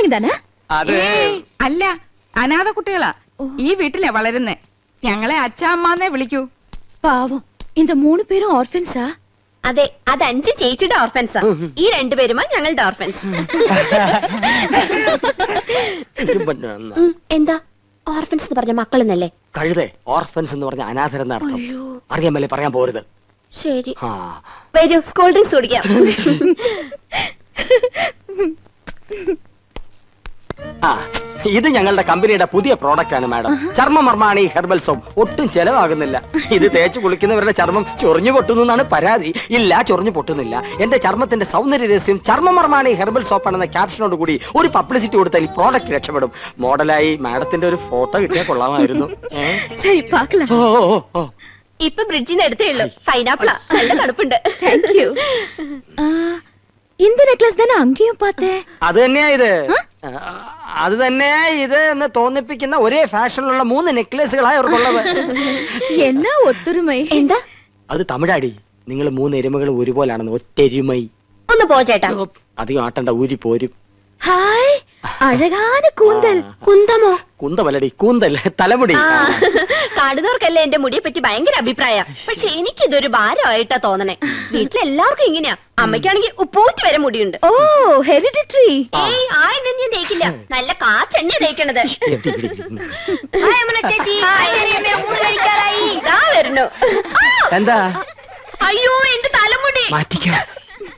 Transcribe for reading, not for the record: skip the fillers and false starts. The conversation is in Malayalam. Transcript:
பிள்ளைங்க தானே? അല്ല, അനാഥ കുട്ടികളാ. ഈ വീട്ടിലെ വളരുന്നേ. ഞങ്ങളെ അച്ഛാമ്മന്നേ വിളിക്കൂ. പാവം, இந்த 3 പേരും ഓർഫൻസാ? അതെ, അത് 5 ചേച്ചിയുടെ ഓർഫൻസാ. ഈ 2 പേരുമാ ഞങ്ങളുടെ ഓർഫൻസ്. എന്താ ഓർഫൻസ് എന്ന് പറഞ്ഞ മക്കളെന്നല്ലേ? കഴുതേ, ഓർഫൻസ് എന്ന് പറഞ്ഞ അനാഥരെന്ന അർത്ഥം. അറിയാമല്ലേ, പറയാൻ പോരുത്. ശരി, വരൂ, സ്കൂൾ ഡ്രിങ്ക്സ് കുടിക്കാം. ഇത് ഞങ്ങളുടെ കമ്പനിയുടെ പുതിയ പ്രോഡക്റ്റ് ആണ് മാഡം. ചർമ്മമർമാണി herbal soap. ഒട്ടും ചെലവാകുന്നില്ല. ഇത് തേച്ച് കുളിക്കുന്നവരുടെ ചർമ്മം ചൊറിഞ്ഞു പൊട്ടുന്നു എന്നാണ് പരാതി. ഇല്ല, ചൊറിഞ്ഞു പൊട്ടുന്നില്ല. എന്റെ ചർമ്മത്തിന്റെ സൗന്ദര്യ രഹസ്യം ചർമ്മമർമാണി ഹെർബൽ സോപ്പ് ആണെന്ന ക്യാപ്ഷനോട് കൂടി ഒരു പബ്ലിസിറ്റി കൊടുത്താൽ ഈ പ്രോഡക്റ്റ് രക്ഷപ്പെടും. മോഡലായി മാഡത്തിന്റെ ഒരു ഫോട്ടോ കിട്ടിയാൽ കൊള്ളാമായിരുന്നു. ഇപ്പൊ ബ്രിഡ്ജിൽ നിന്ന് എടുത്തേ ഉള്ളൂ. പൈനാപ്പിളാ, നല്ല തണുപ്പുണ്ട്. Thank you. இந்த நெக்லஸ் தானே அங்கேயும் பார்த்தேன். അത് തന്നെയാ ഇത്. അത് തന്നെയാ ഇത് എന്ന് തോന്നിപ്പിക്കുന്ന ഒരേ ഫാഷനിലുള്ള 3 നെക്ലേസുകളായി അവർക്കുള്ളത്. എന്നാ ഒത്തൊരുമൈ. എന്താ അത് തമിഴാടി. നിങ്ങൾ 3 എരുമകൾ ഒരുപോലാണെന്ന്. ഒറ്റെരുമൈ. ഒന്ന് പോ ചേട്ടാ. അധികം ആട്ടണ്ട, ഊരി പോരും. ഹായ്, അഴകാന കൂന്തൽ. കുന്തമോ? കുന്തമല്ലടി, കൂന്തൽ, തലമുടി. കാണുന്നവർക്കല്ലേ എന്റെ മുടിയെ പറ്റി ഭയങ്കര അഭിപ്രായ. പക്ഷെ എനിക്കിതൊരു ഭാരമായിട്ടാ തോന്നണേ. വീട്ടിലെല്ലാവർക്കും ഇങ്ങനെയാ. അമ്മയ്ക്കാണെങ്കിൽ ഉപ്പൂറ്റ് വരെ മുടിയുണ്ട്. ഓ, ഹെറിഡിറ്ററി. ഏയ്, ആ എണ്ണ ഞാൻ തേക്കില്ല. നല്ല കാച്ചെണ്ണ തേക്കണത്. ചേച്ചി, ഊണ് കഴിക്കാറായി. ഇതാ വരുന്നു. എന്താ? അയ്യോ, എന്റെ തലമുടി മാറ്റിക്കോ.